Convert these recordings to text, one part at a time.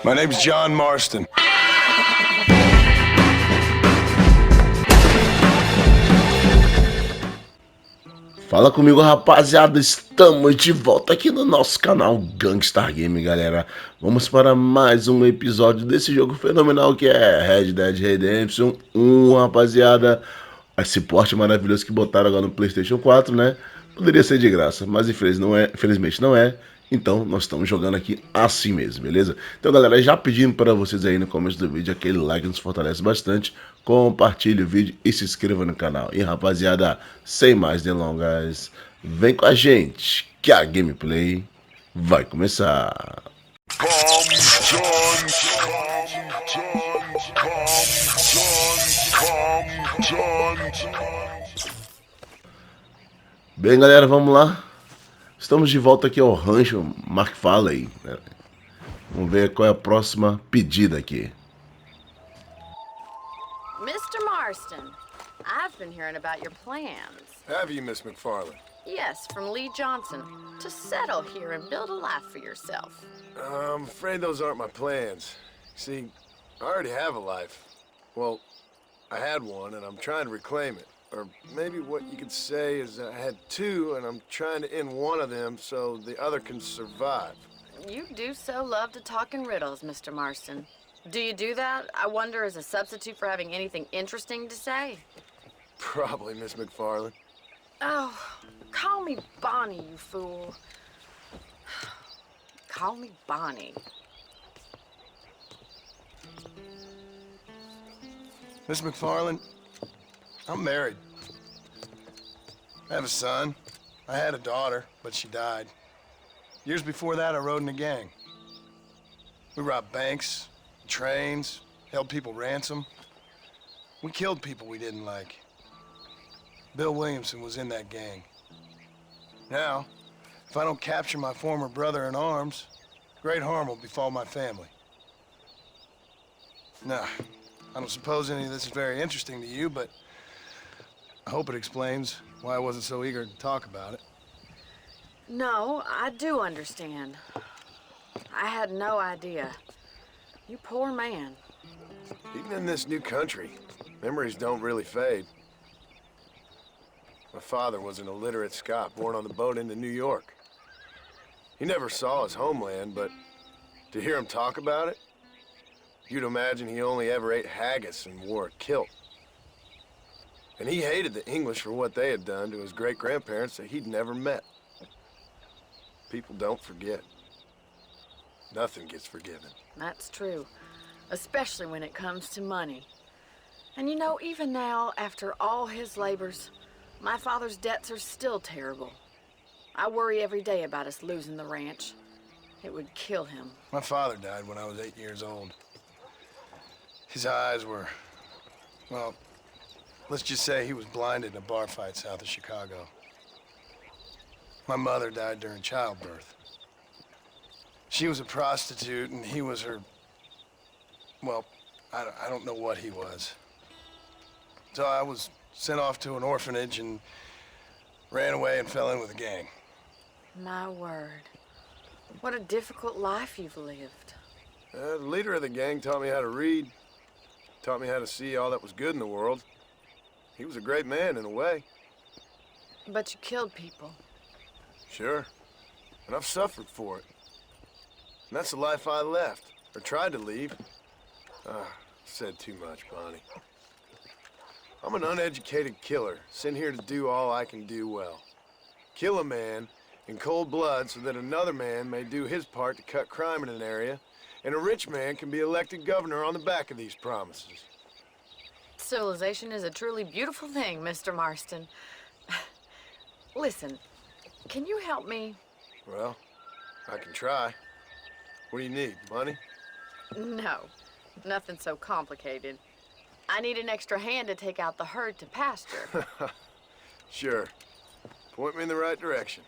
My name's John Marston. Fala comigo, rapaziada, estamos de volta aqui no nosso canal Gangstar Game, galera. Vamos para mais um episódio desse jogo fenomenal que é Red Dead Redemption 1, rapaziada. Esse porte maravilhoso que botaram agora no PlayStation 4, né? Poderia ser de graça, mas infelizmente não é. Então nós estamos jogando aqui assim mesmo, beleza? Então, galera, já pedindo para vocês aí no começo do vídeo, aquele like nos fortalece bastante. Compartilhe o vídeo e se inscreva no canal. E, rapaziada, sem mais delongas, vem com a gente que a gameplay vai começar. Bem, galera, vamos lá. Estamos de volta aqui ao rancho Mark Farley, né? Vamos ver qual é a próxima pedida aqui. Mr. Marston, I've been hearing about your plans. Have you, Miss McFarland? Yes, from Lee Johnson, to settle here and build a life for yourself. I'm afraid those aren't my plans. See, I already have a life. Well, I had one, and I'm trying to reclaim it. Or maybe what you could say is I had two, and I'm trying to end one of them so the other can survive. You do so love to talk in riddles, Mr. Marston. Do you do that, I wonder, as a substitute for having anything interesting to say? Probably, Miss McFarland. Oh, call me Bonnie, you fool. Call me Bonnie. Miss McFarland, I'm married. I have a son. I had a daughter, but she died. Years before that, I rode in a gang. We robbed banks, trains, held people ransom. We killed people we didn't like. Bill Williamson was in that gang. Now, if I don't capture my former brother in arms, great harm will befall my family. Now, I don't suppose any of this is very interesting to you, but I hope it explains why I wasn't so eager to talk about it. No, I do understand. I had no idea. You poor man. Even in this new country, memories don't really fade. My father was an illiterate Scot born on the boat into New York. He never saw his homeland, but to hear him talk about it, you'd imagine he only ever ate haggis and wore a kilt. And he hated the English for what they had done to his great-grandparents that he'd never met. People don't forget. Nothing gets forgiven. That's true, especially when it comes to money. And you know, even now, after all his labors, my father's debts are still terrible. I worry every day about us losing the ranch. It would kill him. My father died when I was 8 years old. His eyes were, well, let's just say he was blinded in a bar fight south of Chicago. My mother died during childbirth. She was a prostitute and he was her, well, I don't know what he was. So I was sent off to an orphanage and ran away and fell in with a gang. My word. What a difficult life you've lived. The leader of the gang taught me how to read, taught me how to see all that was good in the world. He was a great man in a way. But you killed people. Sure. And I've suffered for it. And that's the life I left, or tried to leave. Said too much, Bonnie. I'm an uneducated killer, sent here to do all I can do well. Kill a man in cold blood so that another man may do his part to cut crime in an area, and a rich man can be elected governor on the back of these promises. Civilization is a truly beautiful thing, Mr. Marston. Listen, can you help me? Well, I can try. What do you need, money? No, nothing so complicated. I need an extra hand to take out the herd to pasture. Sure. Point me in the right direction.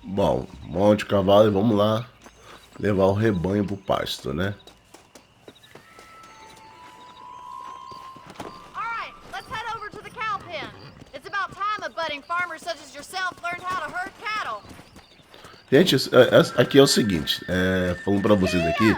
Bom, monte o cavalo e vamos lá levar o rebanho pro pasto, né? let's head over to the cow pen. It's about time a budding farmer such as yourself learned how to herd cattle. Gente, aqui é o seguinte, falando pra vocês aqui,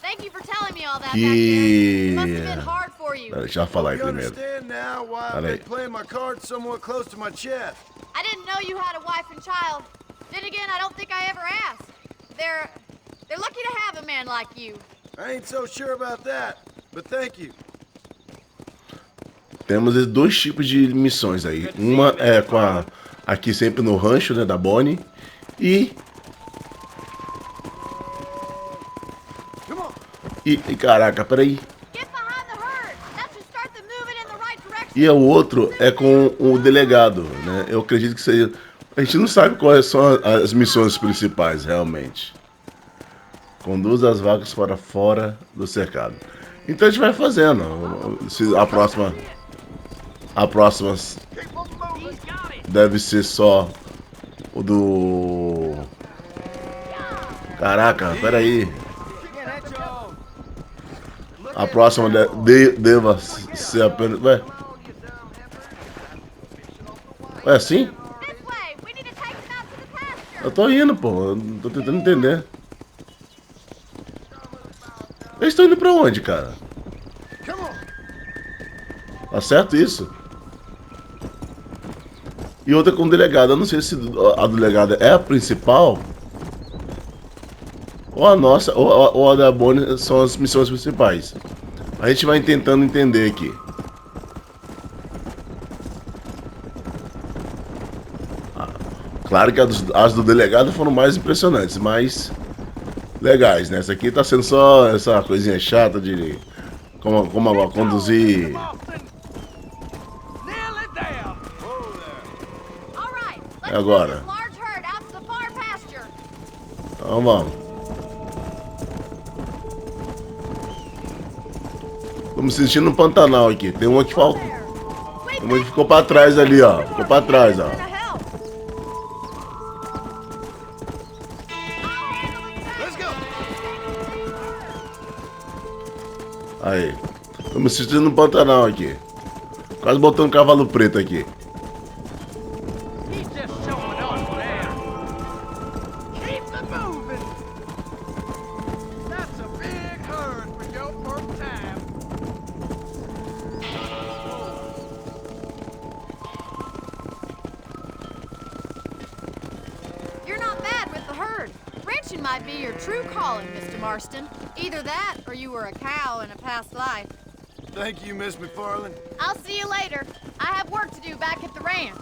Thank you for telling me all that back there. que... It must have been hard for you. Pera, deixa eu falar aí You primeiro. understand now why I've Pera aí. been playing my cards somewhat close to my chest. I didn't know you had a wife and child. Then again, I don't think I ever asked. They're lucky to have a man like you. I ain't so sure about that, but thank you. Temos dois tipos de missões aí. Uma é com a... Aqui sempre no rancho, né, da Bonnie. E... caraca, peraí. Get behind the herd. That should start them moving in the right direction. E o outro é com o delegado, né? Eu acredito que seja... A gente não sabe quais são as missões principais, realmente. Conduza as vacas para fora do cercado. Então a gente vai fazendo. A próxima deve ser só o do... Caraca, peraí. A próxima deva ser apenas... Ué? É assim? This way. We need to take them out to the pasture. Eu tô indo, pô. Eu tô tentando entender. Eles estão indo pra onde, cara? Tá certo isso? E outra com o delegado. Eu não sei se a delegada é a principal. Ou a nossa, ou a da Bonnie são as missões principais. A gente vai tentando entender aqui. Claro que as do delegado foram mais impressionantes, mais legais, né? Essa aqui tá sendo só essa coisinha chata de como conduzir. All right. É Let's agora. take this large herd out to the far pasture. Então vamos. Tô me sentindo no Pantanal aqui. Tem uma que falta. Sweet Uma que ficou pra trás ali, ó. Ficou pra trás, ó. gonna help. Let's go. Aí. Tô me sentindo no Pantanal aqui. Quase botando um cavalo preto aqui. He's just showing off there. Keep it moving. That's a big herd for your first time. You're not bad with the herd. Ranching might be your true calling, Mr. Marston. Either that, or you were a cow in a past life. Thank you, Miss McFarland. I'll see you later. I have work to do back at the ranch.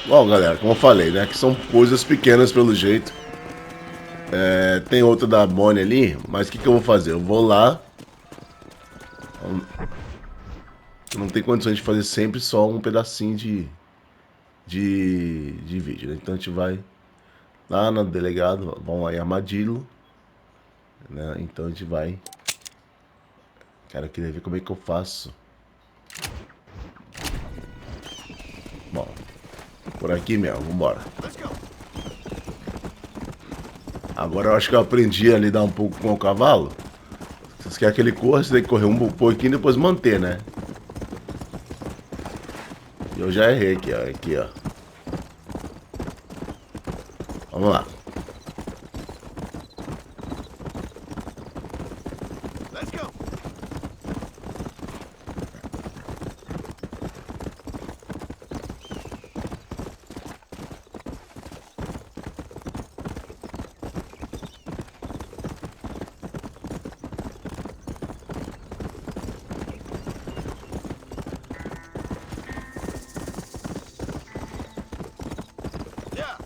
Bom, galera, como eu falei, né? Que são coisas pequenas pelo jeito. Tem outra da Bonnie ali, mas o que eu vou fazer? Eu vou lá. Não tem condições de fazer sempre só um pedacinho de vídeo, né? Então a gente vai lá no delegado, vamos lá em Armadillo, né? Então a gente vai. Cara, eu queria ver como é que eu faço. Bom, por aqui mesmo, vambora. Let's go. Agora eu acho que eu aprendi a lidar um pouco com o cavalo. Se você quer que ele corra, você tem que correr um pouquinho e depois manter, né? E eu já errei aqui, ó. Aqui, ó. Vamos lá. Let's go. Yeah.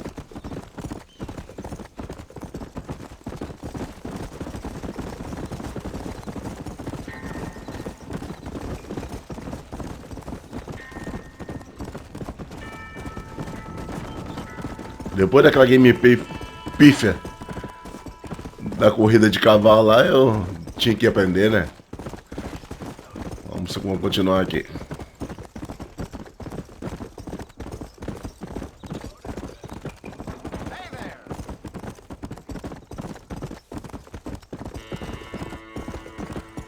Depois daquela gameplay pífia da corrida de cavalo lá, eu tinha que aprender, né? Vamos continuar aqui. Hey there.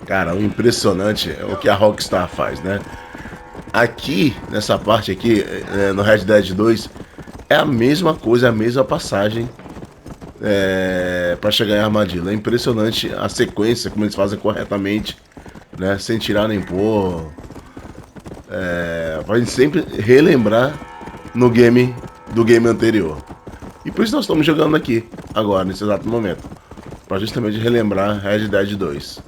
Cara, o impressionante é o que a Rockstar faz, né? Aqui, nessa parte aqui, no Red Dead 2, é a mesma coisa, a mesma passagem para chegar em armadilha. É impressionante a sequência, como eles fazem corretamente, né? Sem tirar nem pôr. Vai sempre relembrar no game do game anterior. E por isso nós estamos jogando aqui, agora, nesse exato momento. Para justamente relembrar Red Dead 2.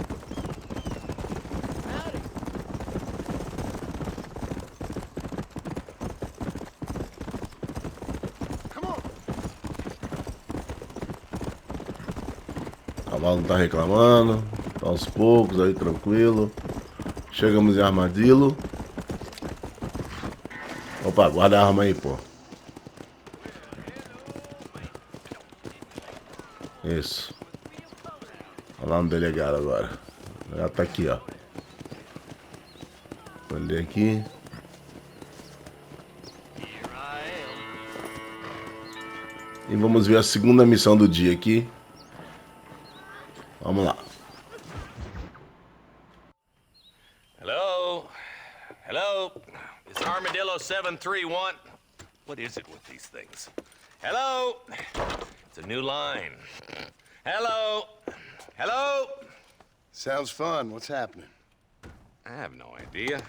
O cavalo não tá reclamando, tá aos poucos aí, tranquilo. Chegamos em armadilho. Opa, guarda a arma aí, pô. Isso. Olha lá no delegado agora. Já tá aqui, ó. Olhei aqui. E vamos ver a segunda missão do dia aqui. Vamos lá. Hello? Hello? Is Armadillo 731? What is it with these things? Hello? It's a new line. Hello? Hello? Sounds fun. What's happening? I have no idea.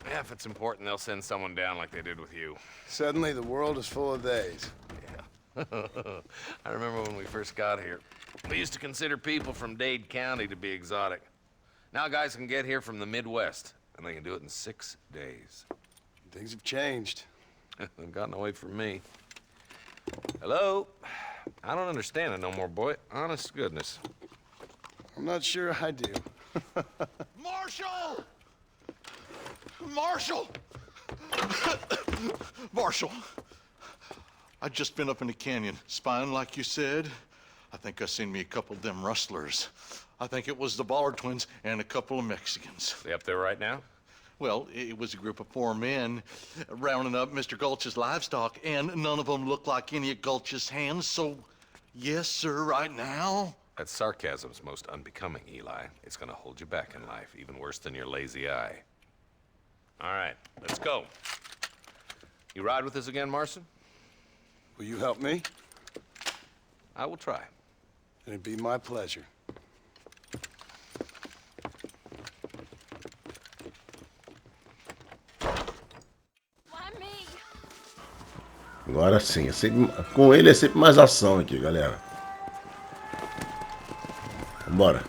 Yeah, if it's important, they'll send someone down like they did with you. Suddenly, the world is full of days. Yeah. I remember when we first got here. We used to consider people from Dade County to be exotic. Now guys can get here from the Midwest, and they can do it in 6 days. Things have changed. They've gotten away from me. Hello? I don't understand it no more, boy. Honest to goodness. I'm not sure I do. Marshall! Marshall! Marshall! I just been up in the canyon, spying like you said. I think I seen me a couple of them rustlers. I think it was the Ballard twins and a couple of Mexicans. They up there right now? Well, it was a group of 4 men rounding up Mr. Gulch's livestock, and none of them looked like any of Gulch's hands, so yes, sir, right now. That sarcasm's most unbecoming, Eli. It's gonna hold you back in life, even worse than your lazy eye. All right, let's go. You ride with us again, Marston? Will you help me? I will try. It'd be my pleasure. Agora sim, com ele é sempre mais ação aqui, galera. Vambora.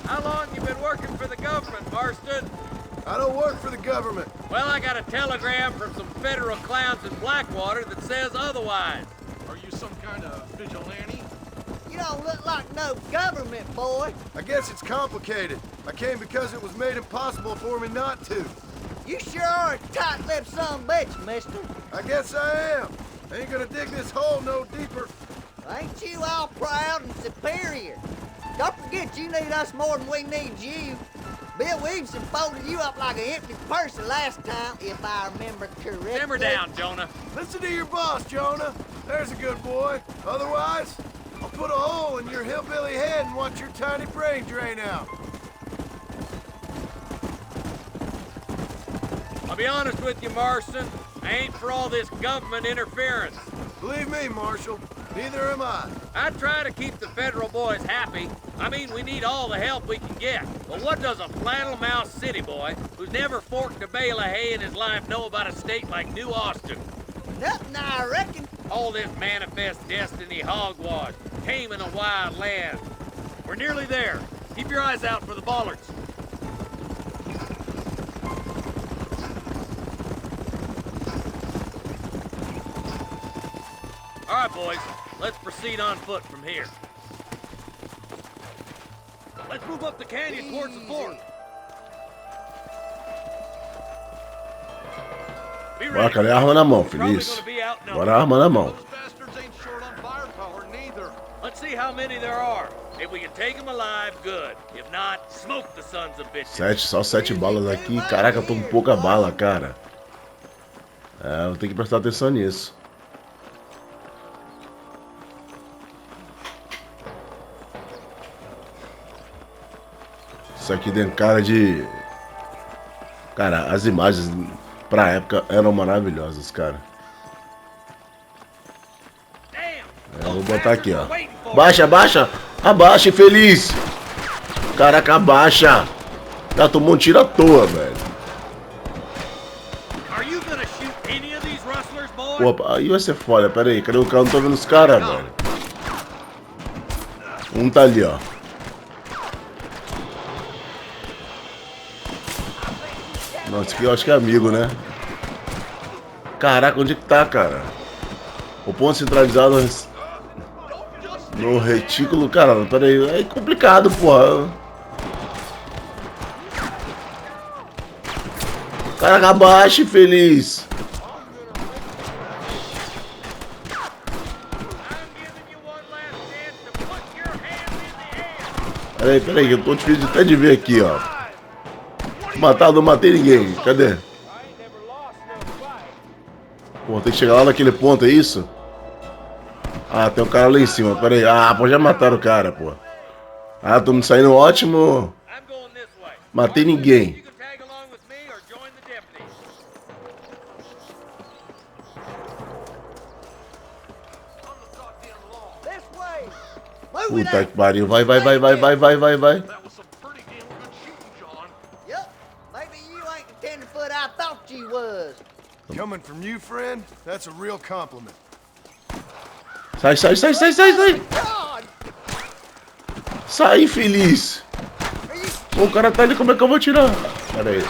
How long you been working for the government, Marston? I don't work for the government. Well, I got a telegram from some federal clowns in Blackwater that says otherwise. Are you some kind of vigilante? You don't look like no government, boy. I guess it's complicated. I came because it was made impossible for me not to. You sure are a tight-lipped son of a bitch, mister. I guess I am. I ain't gonna dig this hole no deeper. Ain't you all proud and superior? Don't forget you need us more than we need you. Bill Williamson folded you up like an empty purse the last time, if I remember correctly. Simmer down, Jonah. Listen to your boss, Jonah. There's a good boy. Otherwise, I'll put a hole in your hillbilly head and watch your tiny brain drain out. I'll be honest with you, Marston. I ain't for all this government interference. Believe me, Marshal, neither am I. I try to keep the federal boys happy. I mean, we need all the help we can get. But what does a flannel-mouthed city boy who's never forked a bale of hay in his life know about a state like New Austin? Nothing, I reckon. All this manifest destiny hogwash, taming a wild land. We're nearly there. Keep your eyes out for the bollards. All right, boys, let's proceed on foot from here. Let's move up the canyon towards the fort. Be Bora, ready. cadê a arma na mão, We're probably feliz? gonna be outnumbered. Bora a arma na mão. Those bastards ain't short on firepower, neither. Let's see how many there are. If we can take them alive, good. If not, smoke the sons of bitches. Só 7 balas aqui. Caraca, eu tô com pouca bala, cara. É, vou ter que prestar atenção nisso. Isso aqui tem cara de... Cara, as imagens pra época eram maravilhosas, cara. Eu vou botar aqui, ó. Baixa, abaixa! Abaixa, infeliz! Caraca, abaixa! Já tomou um tiro à toa, velho. Opa, aí vai ser foda, pera aí. Cadê o cara? Não tô vendo os caras, velho. Um tá ali, ó. Nossa, aqui eu acho que é amigo, né? Caraca, onde é que tá, cara? O ponto centralizado no retículo, cara, pera aí. É complicado, porra. Caraca, abaixa, infeliz. Pera aí, que eu tô difícil até de ver aqui, ó. Matado, não matei ninguém. Cadê? Pô, tem que chegar lá naquele ponto, é isso? Ah, tem um cara lá em cima, pera aí. Ah, pô, já mataram o cara, pô. Ah, tô me saindo ótimo. Matei ninguém. Puta que pariu. Vai. Yep, maybe you ain't the tenderfoot I thought you was. Coming from you, friend, that's a real compliment. Sai. God, Sai, infeliz. Pô, o cara tá ali, como é que eu vou tirar? Pera aí.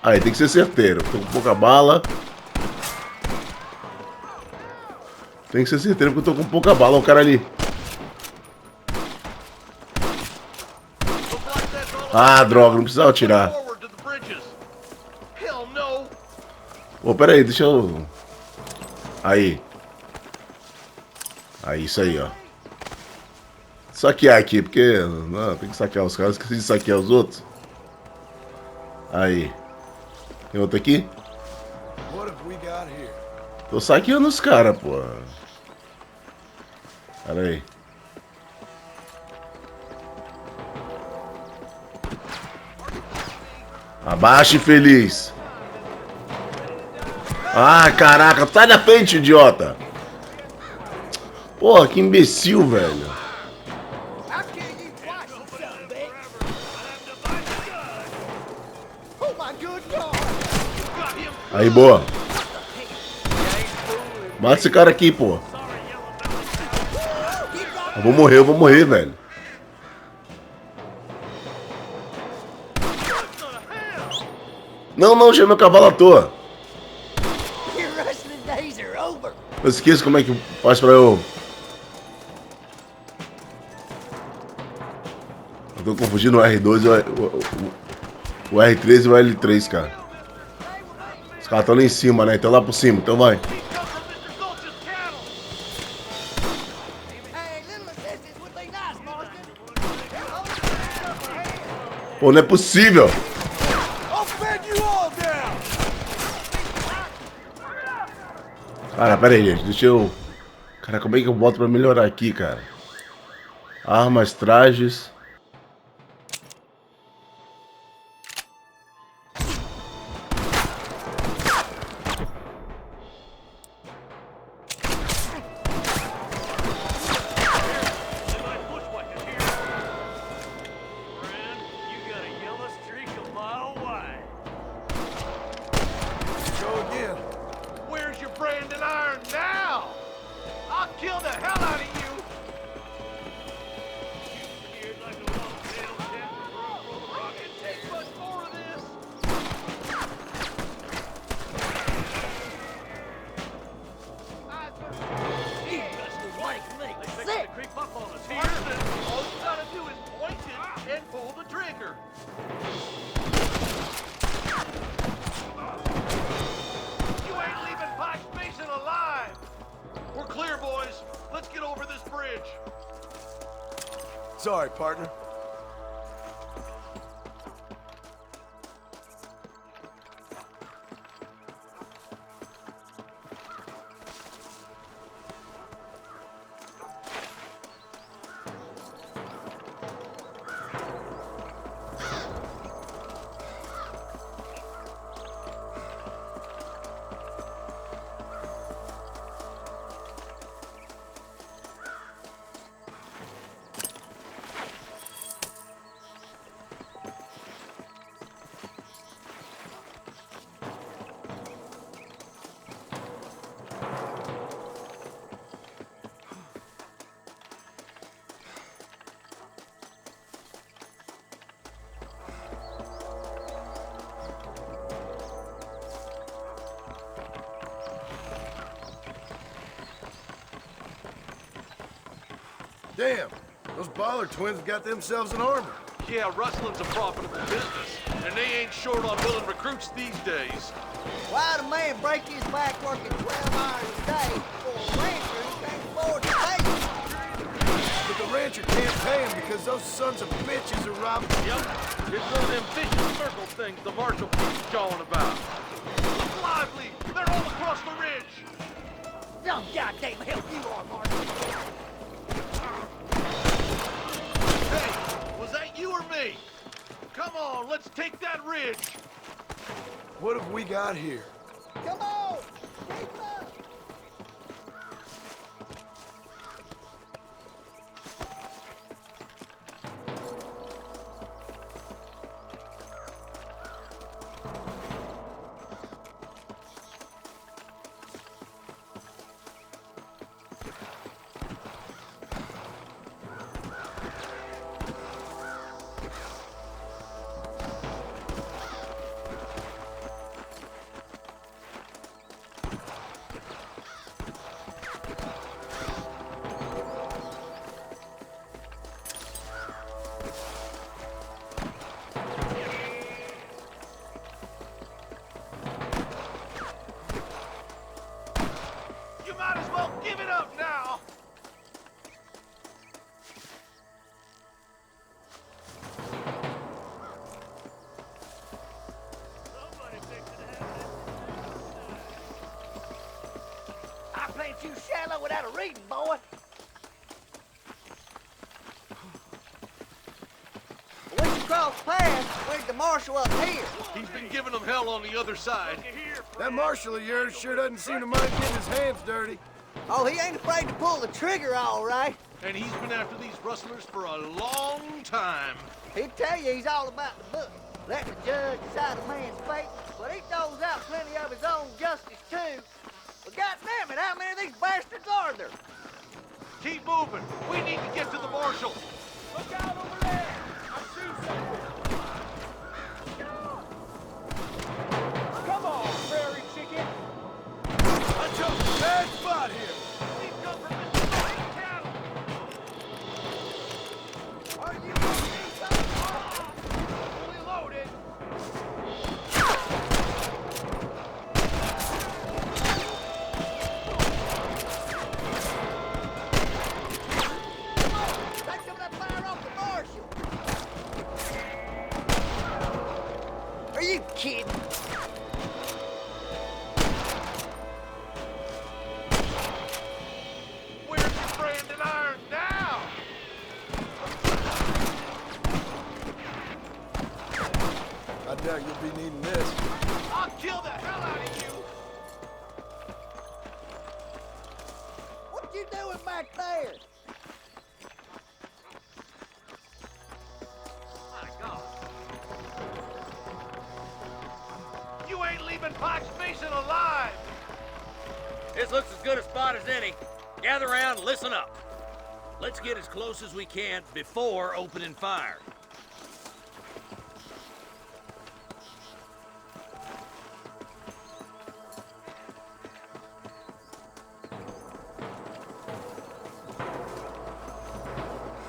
Aí, tem que ser certeiro. Tô com pouca bala. Tem que ser certeiro porque eu tô com pouca bala. Ó, o cara ali. Ah, droga, não precisava tirar. Pô, pera aí, deixa eu... Aí. Aí, isso aí, ó. Saquear aqui, porque... Não, tem que saquear os caras. Esqueci de saquear os outros. Aí. Tem outro aqui? What have we got here? Tô saqueando os caras, pô. Pera aí. Abaixa, infeliz. Ah, caraca. Sai da frente, idiota. Pô, que imbecil, velho. I'll kill you twice, you son of a bitch. Oh my good God. Aí, boa. Mata esse cara aqui, pô. Eu vou morrer, velho. Não, já meu cavalo à toa. Your wrestling days are over. Eu esqueço como é que faz pra eu... Eu tô confundindo o R2 o R3 e o L3, cara. Os caras estão lá em cima, né? Então lá por cima, então vai. Hey, little assistance would be nice, Marston. Pô, não é possível. I'll bed you all down! Cara, pera aí, gente. Deixa eu... Cara, como é que eu boto pra melhorar aqui, cara? Armas, trajes... Go again. Where's your brand and iron now? I'll kill the hell out of you! Take much more of this! You wrestlers make me sick. All you gotta do is point it and pull the trigger. You ain't leaving Pike's Basin alive! We're clear, boys. Let's get over this bridge. Sorry, partner. Damn, those Baller twins got themselves an army. Yeah, rustling's a profitable business, and they ain't short on willing recruits these days. Why'd a man break his back working 12 hours a day for a rancher who can't afford to pay him? But the rancher can't pay him because those sons of bitches are robbing. Yep, it's one of them vicious circle things the marshal keeps jawing about. Look lively! They're all across the ridge! Some goddamn help you are, Marshal. Hey, was that you or me? Come on, let's take that ridge! What have we got here? Come on! Keep up! Might as well give it up now! I plant you shallow without a reading, boy. We should cross paths. Where's the marshal up here? He's been giving them hell on the other side. That marshal of yours sure doesn't seem to mind getting his hands dirty. Oh, he ain't afraid to pull the trigger, all right. And he's been after these rustlers for a long time. He'd tell you he's all about the book. Let the judge decide a man's fate, but he throws out plenty of his own justice, too. But goddamn it, how many of these bastards are there? Keep moving. We need to get to the marshal. Look out over there! I see something! Come on, prairie chicken! I chose a bad spot here. These come from this fine cattle. Are you going Fully loaded. Take some of that fire off the marshal. Are you kidding? Where's your branding iron now? I doubt you'll be needing this. I'll kill the hell out of you. What you doing back there? My God. You ain't leaving Pike's Basin alive. This looks as good a spot as any. Gather around and listen up. Let's get as close as we can before opening fire.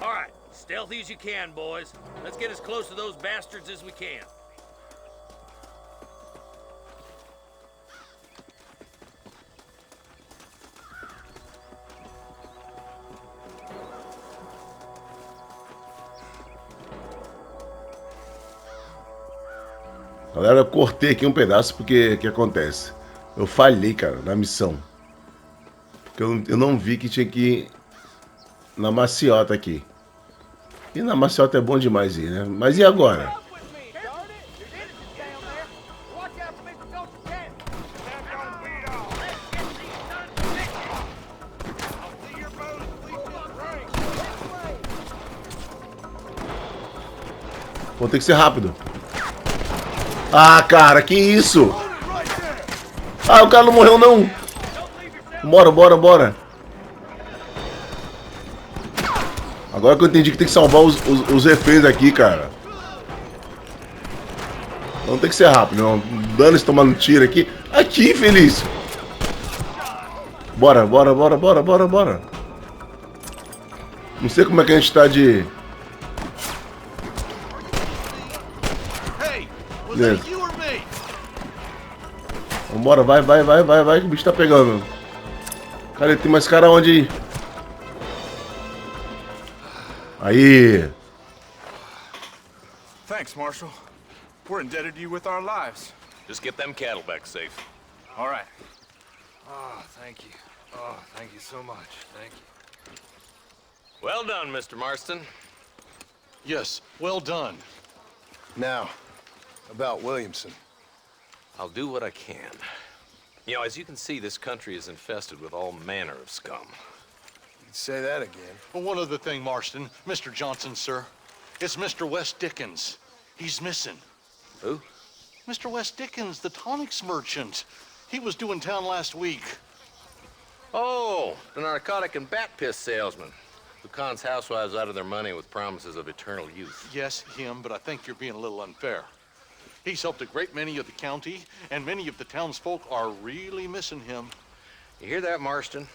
All right, stealthy as you can, boys. Let's get as close to those bastards as we can. Galera, eu cortei aqui um pedaço porque o que acontece? Eu falhei, cara, na missão. Porque eu não vi que tinha que ir na maciota aqui. E na maciota é bom demais ir, né? Mas e agora? Vou ter que ser rápido. Ah, cara, que isso? Ah, o cara não morreu, não. Bora, bora, bora. Agora que eu entendi que tem que salvar os reféns aqui, cara. Não tem que ser rápido, não. Dane-se tomando tiro aqui. Aqui, Felício. Bora, bora, bora, bora, bora, bora. Não sei como é que a gente tá de... Beleza. Vambora, vai, que o bicho tá pegando. Cara, tem mais cara onde ir? Aí. Thanks, Marshal. We're indebted to you with our lives. Just get them cattle back safe. All right. Oh, thank you. Oh, thank you so much. Thank you. Well done, Mr. Marston. Yes, well done. Now, about Williamson. I'll do what I can. You know, as you can see, this country is infested with all manner of scum. You'd say that again. Well, one other thing, Marston. Mr. Johnson, sir. It's Mr. Wes Dickens. He's missing. Who? Mr. Wes Dickens, the tonics merchant. He was due in town last week. Oh, the narcotic and bat piss salesman who cons housewives out of their money with promises of eternal youth. Yes, him, but I think you're being a little unfair. He's helped a great many of the county, and many of the townsfolk are really missing him. You hear that, Marston?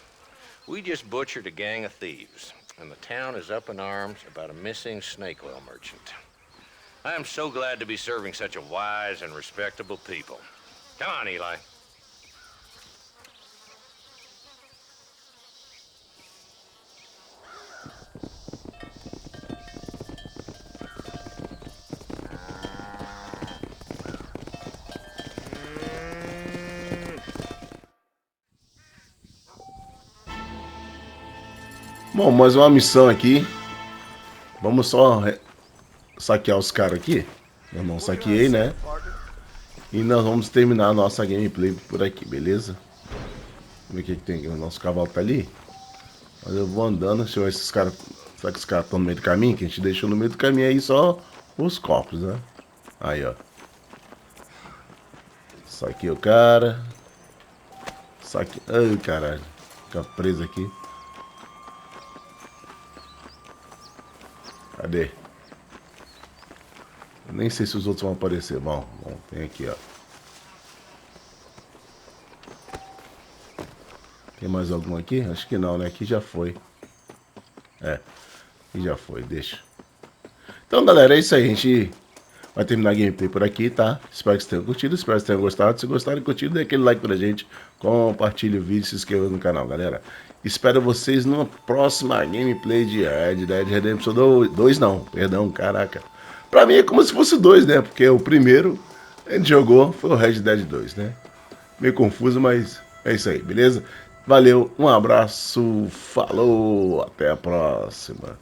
We just butchered a gang of thieves, and the town is up in arms about a missing snake oil merchant. I am so glad to be serving such a wise and respectable people. Come on, Eli. Bom, mais uma missão aqui. Vamos só saquear os caras aqui. Eu não saqueei, né? E nós vamos terminar a nossa gameplay por aqui, beleza? Vamos ver o que tem aqui. O nosso cavalo tá ali. Mas eu vou andando. Deixa eu ver se esses caras... Será que os caras estão no meio do caminho? Que a gente deixou no meio do caminho aí só os corpos, né? Aí, ó. Saquei o cara. Saquei... Ai, caralho. Fica preso aqui. Cadê? Eu nem sei se os outros vão aparecer. Bom, tem aqui, ó. Tem mais algum aqui? Acho que não, né? Aqui já foi. É, aqui já foi, deixa. Então, galera, é isso aí. A gente vai terminar a gameplay por aqui, tá? Espero que vocês tenham curtido, espero que vocês tenham gostado. Se gostarem e curtido, dê aquele like pra gente. Compartilhe o vídeo, se inscreva no canal, galera. Espero vocês numa próxima gameplay de Red Dead Redemption 2, não, perdão, caraca. Pra mim é como se fosse 2, né? Porque o primeiro a gente jogou foi o Red Dead 2, né? Meio confuso, mas é isso aí, beleza? Valeu, um abraço, falou, até a próxima.